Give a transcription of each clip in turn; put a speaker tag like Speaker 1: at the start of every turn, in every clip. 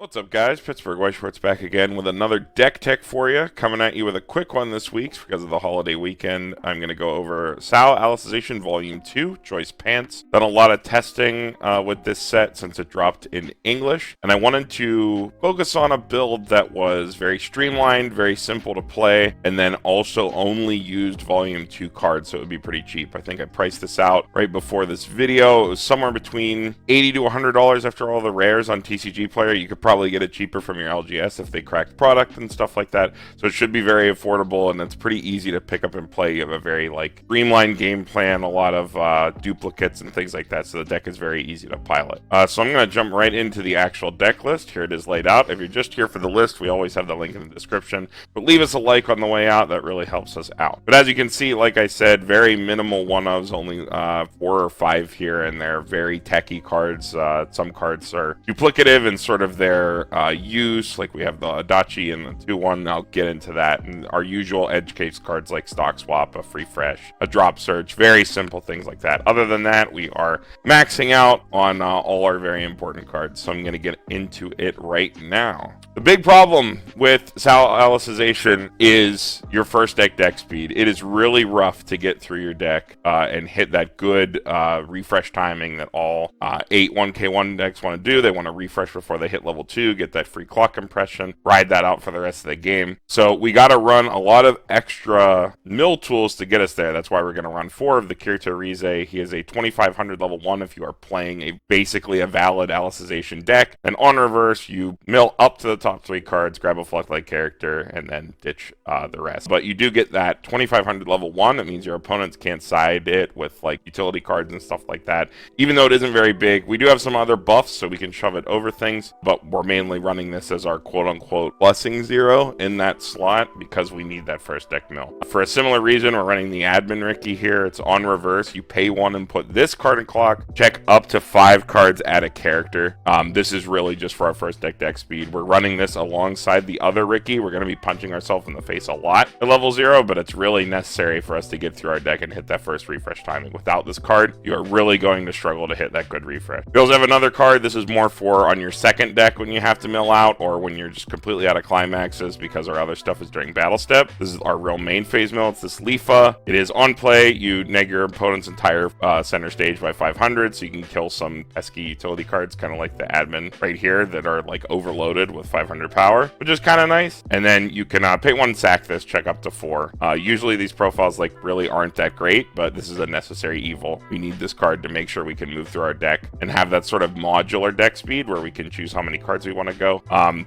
Speaker 1: What's up, guys? Pittsburgh White Shorts back again with another deck tech for you. Coming at you with a quick one this week because of the holiday weekend. I'm going to go over SAO Alicization Volume 2, Choice Pants. Done a lot of testing with this set since it dropped in English, and I wanted to focus on a build that was very streamlined, very simple to play, and then also only used Volume 2 cards, so it would be pretty cheap. I think I priced this out right before this video. It was somewhere between $80 to $100 after all the rares on TCG Player. You could probably get it cheaper from your LGS if they cracked product and stuff like that. So it should be very affordable, and it's pretty easy to pick up and play. You have a very streamlined game plan, a lot of duplicates and things like that. So the deck is very easy to pilot. So I'm going to jump right into the actual deck list. Here it is laid out. If you're just here for the list, we always have the link in the description. But leave us a like on the way out. That really helps us out. But as you can see, like I said, very minimal one-ofs, only 4 or 5 here, and they're very techy cards. Some cards are duplicative in sort of their use, like we have the Adachi and the 2-1. I'll get into that. And our usual edge case cards like Stock Swap, a Free Fresh, a Drop Search, very simple things like that. Other than that, we are maxing out on all our very important cards, so I'm going to get into it right now. The big problem with SAO Alicization is your first deck speed. It is really rough to get through your deck and hit that good refresh timing that all 8 1k1 decks want to do. They want to refresh before they hit level 2, get that free clock compression, ride that out for the rest of the game. So we got to run a lot of extra mill tools to get us there. That's why we're going to run 4 of the Kirito Rize. He is a 2500 level 1 if you are playing basically a valid Alicization deck. And on reverse, you mill up to the top 3 cards, grab a Fluctlight character, and then ditch the rest. But you do get that 2500 level 1. That means your opponents can't side it with utility cards and stuff like that. Even though it isn't very big, we do have some other buffs, so we can shove it over things, but we're mainly running this as our quote-unquote blessing 0 in that slot because we need that first deck mill. For a similar reason, we're running the admin Ricky here. It's on reverse. You pay 1 and put this card in clock, check up to 5 cards, add a character. This is really just for our first deck speed. We're running this alongside the other Ricky. We're going to be punching ourselves in the face a lot at level 0, but it's really necessary for us to get through our deck and hit that first refresh timing. Without this card, you are really going to struggle to hit that good refresh. We also have another card. This is more for on your second deck when you have to mill out, or when you're just completely out of climaxes because our other stuff is during battle step. This is our real main phase mill. It's this Lifa. It is on play. You neg your opponent's entire center stage by 500, so you can kill some pesky utility cards, kind of like the admin right here, that are overloaded with 500 power, which is kind of nice. And then you can pay 1, sack this, check up to 4. Usually these profiles really aren't that great, but this is a necessary evil. We need this card to make sure we can move through our deck and have that sort of modular deck speed where we can choose how many cards we want to go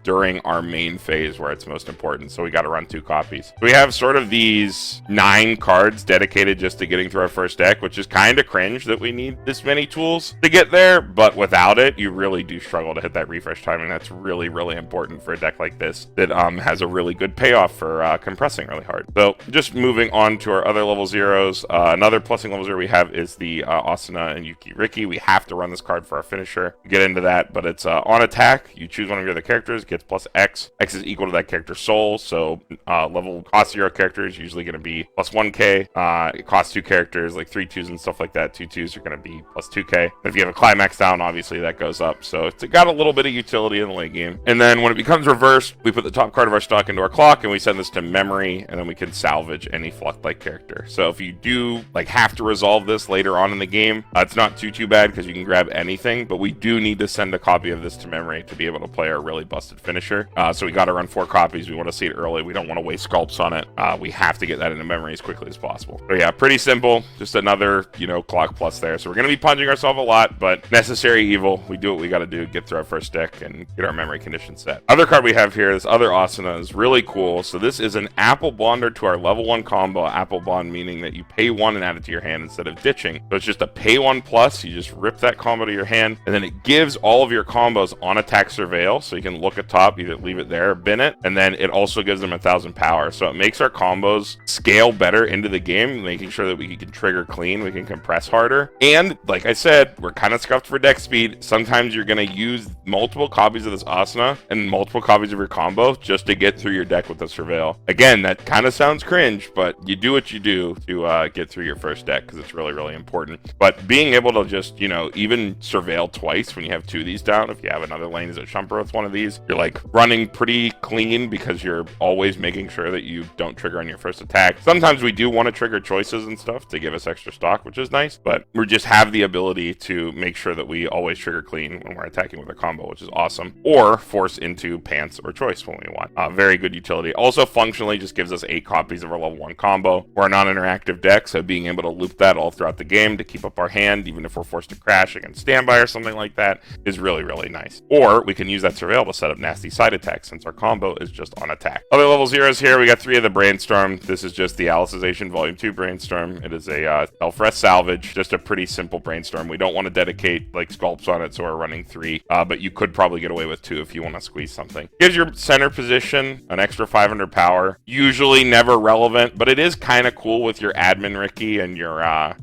Speaker 1: during our main phase where it's most important. So we got to run 2 copies. So we have sort of these 9 cards dedicated just to getting through our first deck, which is kind of cringe that we need this many tools to get there, but without it, you really do struggle to hit that refresh timing. That's really, really important for a deck like this that has a really good payoff for compressing really hard. So just moving on to our other level 0s, another plussing level 0 we have is the Asuna and Yuki Riki. We have to run this card for our finisher. We'll get into that, but it's on attack. You choose one of your other characters, gets plus X. X is equal to that character's soul, so level cost 0 character is usually going to be plus 1k. It costs 2 characters, like 3 2s and stuff like that. 2 2s are going to be plus 2k. If you have a climax down, obviously that goes up, so it's got a little bit of utility in the late game. And then when it becomes reversed, we put the top card of our stock into our clock, and we send this to memory, and then we can salvage any Fluctlight character. So if you do have to resolve this later on in the game, it's not too bad because you can grab anything, but we do need to send a copy of this to memory to be able to play our really busted finisher. So we got to run 4 copies. We want to see it early. We don't want to waste sculpts on it. We have to get that into memory as quickly as possible. So yeah, pretty simple. Just another, clock plus there. So we're going to be punching ourselves a lot, but necessary evil. We do what we got to do, get through our first deck and get our memory condition set. Other card we have here, this other Asuna, is really cool. So this is an Apple Bonder to our level 1 combo. Apple Bond meaning that you pay 1 and add it to your hand instead of ditching. So it's just a pay 1 plus. You just rip that combo to your hand, and then it gives all of your combos on attack surveil, so you can look at top, either leave it there or bin it, and then it also gives them 1000 power. So it makes our combos scale better into the game, making sure that we can trigger clean, we can compress harder. And like I said, we're kind of scuffed for deck speed. Sometimes you're going to use multiple copies of this Asuna and multiple copies of your combo just to get through your deck with the surveil. Again, that kind of sounds cringe, but you do what you do to get through your first deck because it's really, really important. But being able to just, even surveil twice when you have 2 of these down, if you have another lane a Shumper with one of these, you're like running pretty clean because you're always making sure that you don't trigger on your first attack. Sometimes we do want to trigger choices and stuff to give us extra stock, which is nice, but we just have the ability to make sure that we always trigger clean when we're attacking with a combo, which is awesome, or force into pants or choice when we want. Very good utility. Also functionally just gives us 8 copies of our level 1 combo. We're a non-interactive deck, so being able to loop that all throughout the game to keep up our hand, even if we're forced to crash against standby or something like that, is really, really nice. Or we can use that Surveil to set up nasty side attacks since our combo is just on attack. Other level 0s here, we got 3 of the Brainstorm. This is just the Alicization Volume 2 Brainstorm. It is a Elfrest salvage, just a pretty simple Brainstorm. We don't want to dedicate like sculpts on it, so we're running 3, but you could probably get away with 2 if you want to squeeze something. Gives your center position an extra 500 power. Usually never relevant, but it is kind of cool with your Admin Ricky and your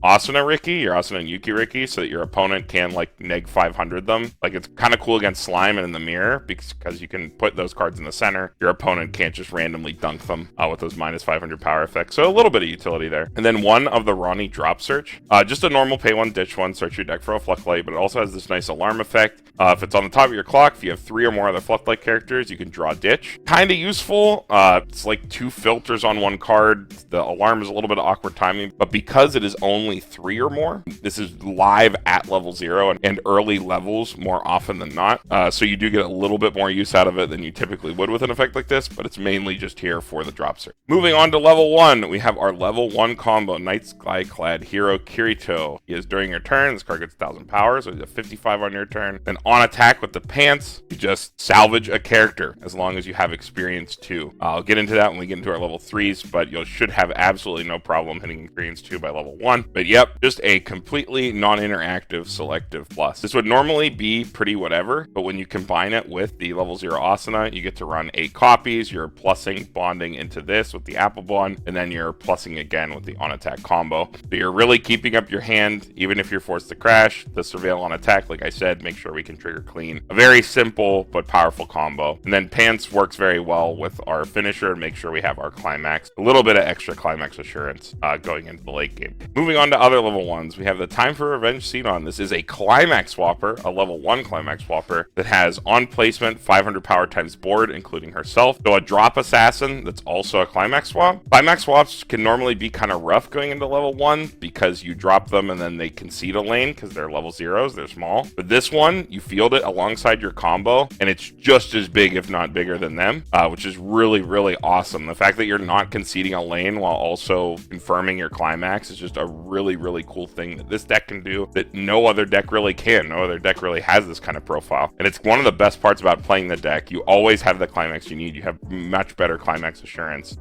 Speaker 1: Asuna Ricky, your Asuna and Yuki Ricky, so that your opponent can like neg 500 them. Like it's kind of cool against Slime and in the mirror because you can put those cards in the center. Your opponent can't just randomly dunk them with those minus 500 power effects. So a little bit of utility there. And then one of the Ronnie Drop Search. Just a normal pay 1, ditch 1, search your deck for a Fluctlight, but it also has this nice alarm effect. If it's on the top of your clock, if you have 3 or more other Fluctlight characters, you can draw ditch. Kind of useful. It's like 2 filters on 1 card. The alarm is a little bit of awkward timing, but because it is only 3 or more, this is live at level 0 and early levels more often than not. So you do get a little bit more use out of it than you typically would with an effect like this, but it's mainly just here for the drop search. Moving on to level 1, we have our level 1 combo, Night Skyclad hero Kirito. He is during your turn, this card gets 1000 power, so he's a 55 on your turn. Then on attack with the pants, you just salvage a character as long as you have experience 2. I'll get into that when we get into our level 3s, but you should have absolutely no problem hitting experience 2 by level 1. But yep, just a completely non-interactive selective plus. This would normally be pretty whatever, but when you combine it with the level 0 Asuna, you get to run 8 copies. You're plussing bonding into this with the Apple Bond, and then you're plussing again with the on attack combo. So you're really keeping up your hand, even if you're forced to crash. The Surveil on attack, like I said, make sure we can trigger clean. A very simple but powerful combo. And then Pants works very well with our finisher and make sure we have our climax. A little bit of extra climax assurance going into the late game. Moving on to other level 1s, we have the Time for Revenge Xenon. This is a climax swapper, a level 1 climax swapper that has on placement 500 power times board, including herself. So a drop assassin that's also a climax swap. Climax swaps can normally be kind of rough going into level 1 because you drop them and then they concede a lane because they're level 0s, they're small. But this one, you field it alongside your combo and it's just as big, if not bigger than them, which is really, really awesome. The fact that you're not conceding a lane while also confirming your climax is just a really, really cool thing that this deck can do that no other deck really can. No other deck really has this kind of profile. And it's one of the best parts about playing the deck. You always have the climax you need. You have much better climax assurance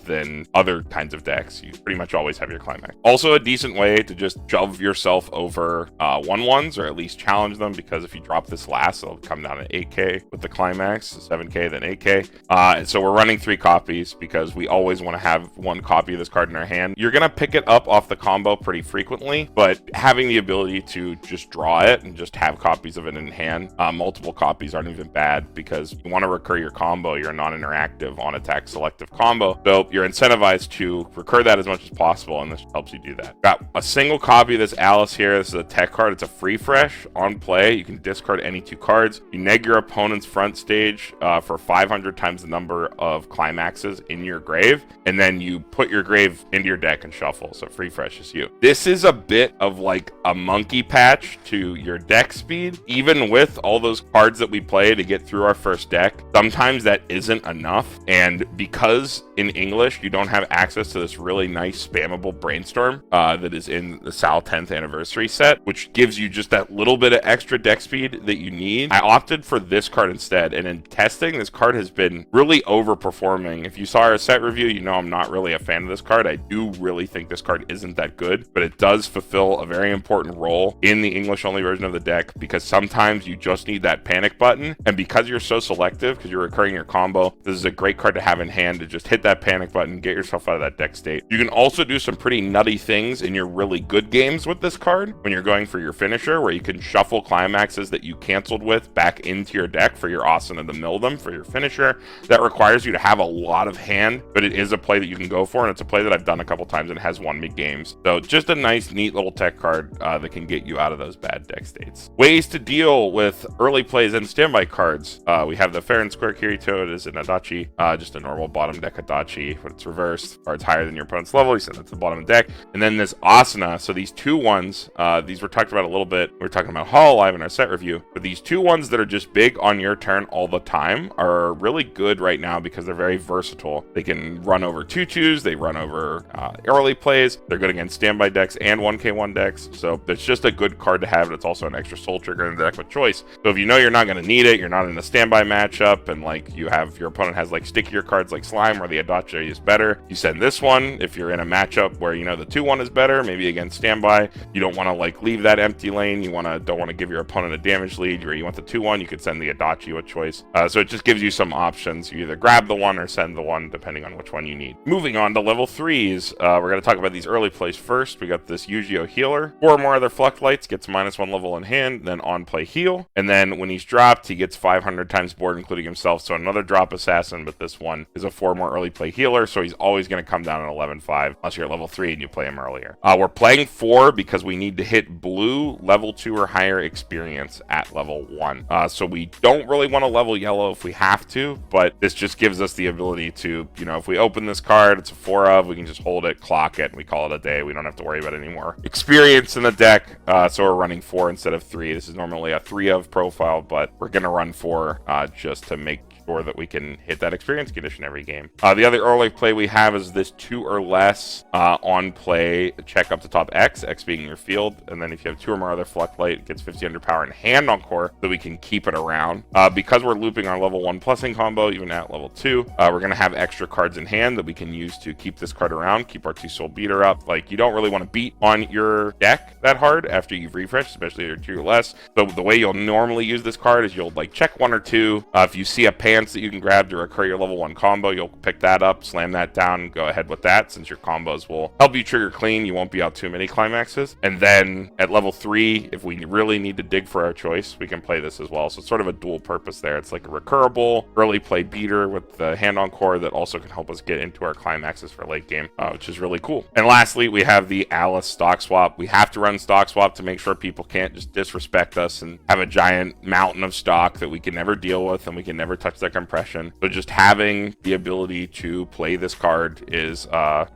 Speaker 1: than other kinds of decks. You pretty much always have your climax. Also a decent way to just shove yourself over 1/1s or at least challenge them, because if you drop this last, it'll come down to 8k with the climax, 7k, then 8k. And so we're running 3 copies because we always want to have 1 copy of this card in our hand. You're going to pick it up off the combo pretty frequently, but having the ability to just draw it and just have copies of it in hand, multiple copies aren't even bad because you want to recur your combo. You're a non-interactive on attack selective combo, so you're incentivized to recur that as much as possible, and this helps you do that. Got a single copy of this Alice here. This is a tech card. It's a free fresh on play. You can discard any 2 cards. You neg your opponent's front stage for 500 times the number of climaxes in your grave, and then you put your grave into your deck and shuffle. So free fresh is you. This is a bit of like a monkey patch to your deck speed. Even with all those cards that we play to get through our first deck, sometimes that isn't enough. And because in English you don't have access to this really nice spammable Brainstorm that is in the SAO 10th anniversary set, which gives you just that little bit of extra deck speed that you need, I opted for this card instead. And in testing, this card has been really overperforming. If you saw our set review, you know I'm not really a fan of this card. I do really think this card isn't that good, but it does fulfill a very important role in the English only version of the deck, because sometimes you just need that panic button, and because you're so selective, because you're recurring your combo, this is a great card to have in hand to just hit that panic button, get yourself out of that deck state. You can also do some pretty nutty things in your really good games with this card when you're going for your finisher, where you can shuffle climaxes that you canceled with back into your deck for your Asuna to mill them for your finisher. That requires you to have a lot of hand, but it is a play that you can go for, and it's a play that I've done a couple times and has won me games. So just a nice, neat little tech card that can get you out of those bad deck states. Ways to deal with early plays and standby cards. We have the fair and square Kirito. It is an Adachi, just a normal bottom deck Adachi, but it's reversed. Cards higher than your opponent's level. You send it to the bottom of the deck. And then this Asuna. So these two ones, these were talked about a little bit. We were talking about Hololive in our set review. But these two ones that are just big on your turn all the time are really good right now because they're very versatile. They can run over 2/2s. They run over early plays. They're good against standby decks and 1k1 decks. So it's just a good card to have. It's also an extra soul trigger in the deck with choice. So if you know you're not going to need it, you're not in a standby matchup, and like you have your opponent has like stickier cards like Slime or the Adachi is better, you send this one. If you're in a matchup where you know the 2/1 is better, maybe against standby, you don't want to like leave that empty lane. You don't want to give your opponent a damage lead, or you want the 2/1, you could send the Adachi with choice. So it just gives you some options. You either grab the one or send the one, depending on which one you need. Moving on to level 3s, we're going to talk about these early plays first. We got this Yu-Gi-Oh! Healer. 4 or more other Fluctlights, gets -1 level in hand, then on play heal. And then when he's dropped, he gets 500 times board, including himself. So another drop assassin, but this one is a 4 more early play healer. So he's always going to come down at 11/5, unless you're at level 3 and you play him earlier. We're playing 4 because we need to hit blue level 2 or higher experience at level 1. So we don't really want to level yellow if we have to, but this just gives us the ability to, you know, if we open this card, it's a 4 of, we can just hold it, clock it, and we call it a day. We don't have to worry about any more experience in the deck. So we're running 4 instead of 3. This is normally a 3 of profile, but we're going to run 4 just to make sure that we can hit that experience condition every game. The other early play we have is this 2 or less on play, check up to top X being your field, and then if you have 2 or more other Fluctlight, it gets 1500 power in hand on core, so we can keep it around. Because we're looping our level 1 plussing combo, even at level 2, we're going to have extra cards in hand that we can use to keep this card around, keep our 2 soul beater up. Like, you don't really want to beat on your deck that hard after you've refreshed, especially if you're 2 or less. So the way you'll normally use this card is you'll like check 1 or 2. If you see a pants that you can grab to recur your level 1 combo, you'll pick that up, slam that down, go ahead with that, since your combos will help you trigger clean. You won't be out too many climaxes. And then at level 3, if we really need to dig for our choice, we can play this as well. So it's sort of a dual purpose there. It's like a recurable early play beater with the hand on core that also can help us get into our climaxes for late game, which is really cool. And lastly, we have the Alice stock swap. We have to run stock swap to make sure people can't just disrespect us and have a giant mountain of stock that we can never deal with and we can never touch their compression. So just having the ability to play this card is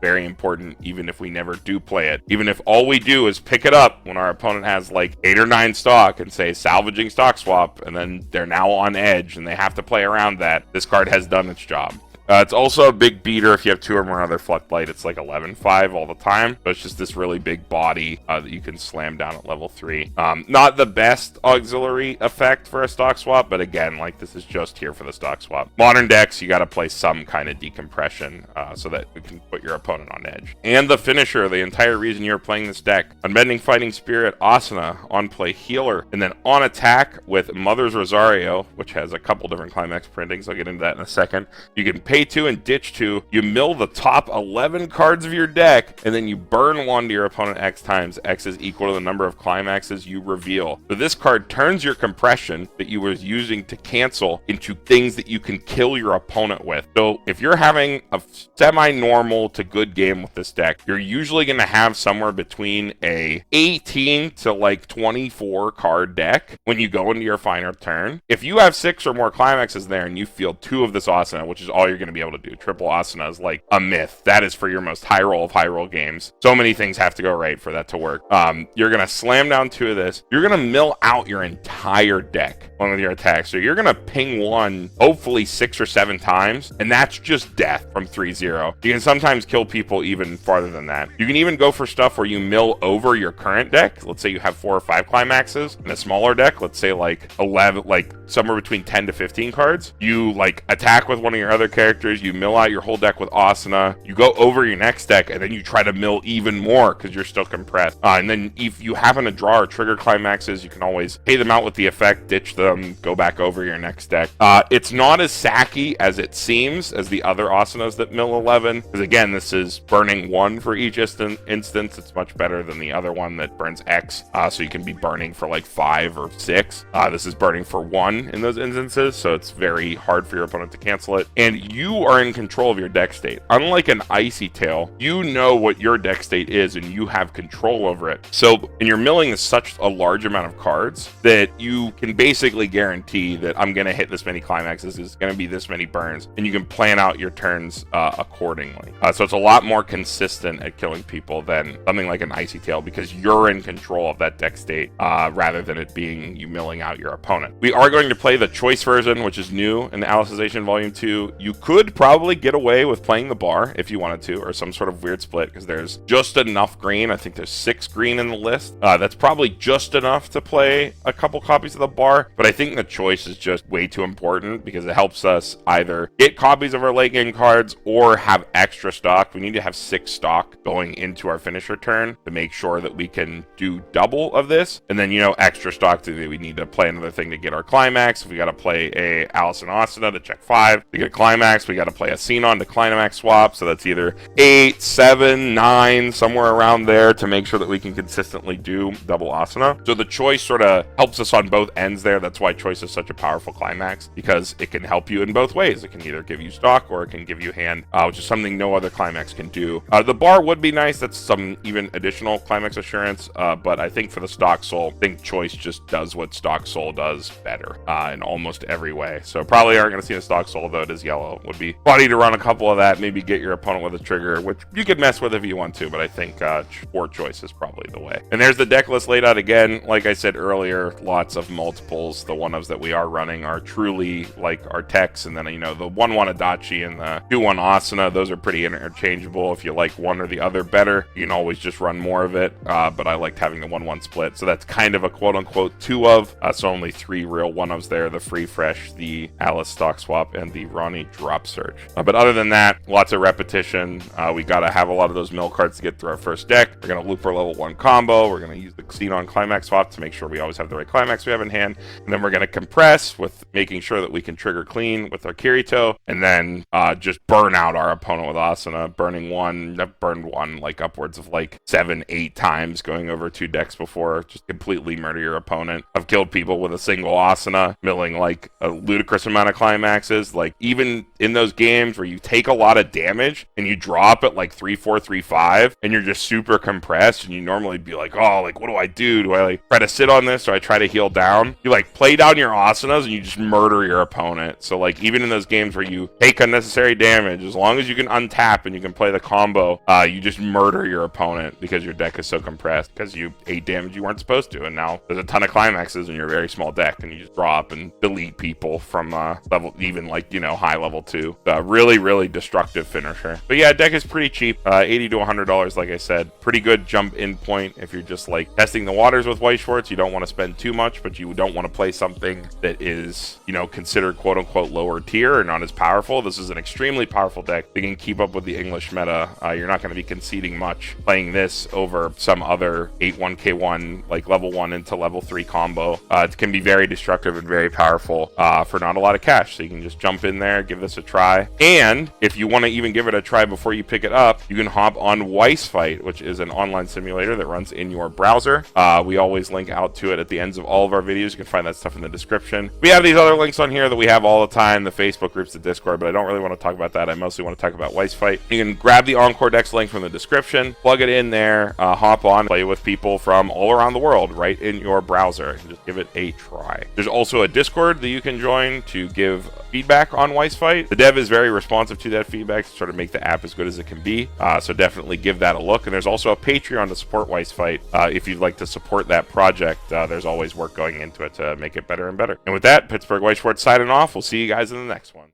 Speaker 1: very important, even if we never do play it. Even if all we do is pick it up when our opponent has like 8 or 9 stock and say salvaging stock swap, and then they're now on edge and they have to play around that, this card has done its job. It's also a big beater if you have 2 or more other Fluctlight. It's like 11/5 all the time, but it's just this really big body that you can slam down at level 3. Not the best auxiliary effect for a stock swap, but again, like, this is just here for the stock swap. Modern decks, you got to play some kind of decompression so that you can put your opponent on edge. And the finisher, the entire reason you're playing this deck: Unbending Fighting Spirit, Asuna, on play healer, and then on attack with Mother's Rosario, which has a couple different climax printings. I'll get into that in a second. You can pay 2 and ditch 2. You mill the top 11 cards of your deck, and then you burn 1 to your opponent X times. X is equal to the number of climaxes you reveal. So this card turns your compression that you was using to cancel into things that you can kill your opponent with. So if you're having a semi-normal to good game with this deck, you're usually going to have somewhere between a 18 to like 24 card deck when you go into your final turn. If you have 6 or more climaxes there and you field 2 of this Asuna, which is all you're going to be able to do. Triple Asuna is like a myth. That is for your most high roll of high roll games. So many things have to go right for that to work. You're going to slam down 2 of this. You're going to mill out your entire deck on with your attack. So you're going to ping 1, hopefully 6 or 7 times, and that's just death from 3-0. You can sometimes kill people even farther than that. You can even go for stuff where you mill over your current deck. Let's say you have 4 or 5 climaxes in a smaller deck. Let's say like 11, like somewhere between 10 to 15 cards. You like attack with one of your other characters, you mill out your whole deck with Asuna, you go over your next deck, and then you try to mill even more because you're still compressed. And then if you happen to draw or trigger climaxes, you can always pay them out with the effect, ditch them, go back over your next deck. It's not as sacky as it seems as the other Asunas that mill 11, because again, this is burning 1 for each instance. It's much better than the other one that burns X, so you can be burning for like 5 or 6. This is burning for 1 in those instances, so it's very hard for your opponent to cancel it. And you are in control of your deck state. Unlike an Icy Tail, you know what your deck state is and you have control over it. So, and you're milling such a large amount of cards that you can basically guarantee that I'm going to hit this many climaxes, it's going to be this many burns, and you can plan out your turns accordingly. So it's a lot more consistent at killing people than something like an Icy Tail, because you're in control of that deck state rather than it being you milling out your opponent. We are going to play the choice version, which is new in the Alicization Volume 2. You could probably get away with playing the bar if you wanted to, or some sort of weird split, because there's just enough green. I think there's 6 green in the list. That's probably just enough to play a couple copies of the bar, but I think the choice is just way too important because it helps us either get copies of our late game cards or have extra stock. We need to have 6 stock going into our finisher turn to make sure that we can do double of this, and then, you know, extra stock to we need to play another thing to get our climax. If we got to play a Alice and Asuna to check 5 to get a climax, we got to play a Xenon to climax swap, so that's either 8, 7, 9, somewhere around there, to make sure that we can consistently do double Asuna. So the choice sort of helps us on both ends there. That's why choice is such a powerful climax, because it can help you in both ways. It can either give you stock or it can give you hand, which is something no other climax can do. The bar would be nice. That's some even additional climax assurance, but I think for the stock soul, I think choice just does what stock soul does better in almost every way. So probably aren't going to see a stock soul, though it is yellow. It would be funny to run a couple of that, maybe get your opponent with a trigger, which you could mess with if you want to, but I think for choice is probably the way. And there's the deck list laid out again. Like I said earlier, lots of multiples. The one-ofs that we are running are truly like our techs, and then, you know, the 1/1 Adachi and the 2/1 Asuna, those are pretty interchangeable. If you like one or the other better, you can always just run more of it, but I liked having the 1/1 split, so that's kind of a quote-unquote 2 of, so only 3 real 1-ofs there: the Free Fresh, the Alice Stock Swap, and the Ronnie Drop Search. But other than that, lots of repetition. We gotta have a lot of those mill cards to get through our first deck. We're gonna loop our level 1 combo. We're gonna use the Xenon Climax Swap to make sure we always have the right climax we have in hand, and then we're gonna compress with making sure that we can trigger clean with our Kirito, and then just burn out our opponent with Asuna, I've burned one like upwards of like 7, 8 times going over 2 decks before, just completely murder your opponent. I've killed people with a single Asuna, milling like a ludicrous amount of climaxes. Like, even in those games where you take a lot of damage and you drop at like 3-4, 3-5, and you're just super compressed, and you normally be like, oh, like, what do I do? Do I like try to sit on this? Do I try to heal down? You like play down your Asunas and you just murder your opponent. So like, even in those games where you take unnecessary damage, as long as you can untap and you can play the combo, you just murder your opponent because your deck is so compressed, because you ate damage you weren't supposed to, and now there's a ton of climaxes in your very small deck, and you just drop and delete people from level, even like, you know, high level 2. Really destructive finisher. But yeah, deck is pretty cheap, $80 to $100, like I said. Pretty good jump in point if you're just like testing the waters with White Schwartz. You don't want to spend too much, but you don't want to play something that is, you know, considered quote unquote lower tier or not as powerful. This is an extremely powerful deck. They can keep up with the English meta. You're not going to be conceding much playing this over some other 8-1K1 like level 1 into level 3 combo. It can be very destructive and very powerful for not a lot of cash. So you can just jump in there, give this a try. And if you want to even give it a try before you pick it up, you can hop on Weiss Fight, which is an online simulator that runs in your browser. We always link out to it at the ends of all of our videos. You can find that stuff in the description. We have these other links on here that we have all the time, the Facebook groups, the Discord, but I don't really want to talk about that. I mostly want to talk about Weiss Fight. You can grab the Encore Decks link from the description, plug it in there, hop on, play with people from all around the world right in your browser, and just give it a try. There's also a Discord that you can join to give feedback on Weiss Fight. The dev is very responsive to that feedback to sort of make the app as good as it can be, so definitely give that a look. And there's also a Patreon to support Weiss Fight. If you'd like to support that project, there's always work going into it to make it better and better. And with that, Pittsburgh White Schwartz signing off. We'll see you guys in the next one.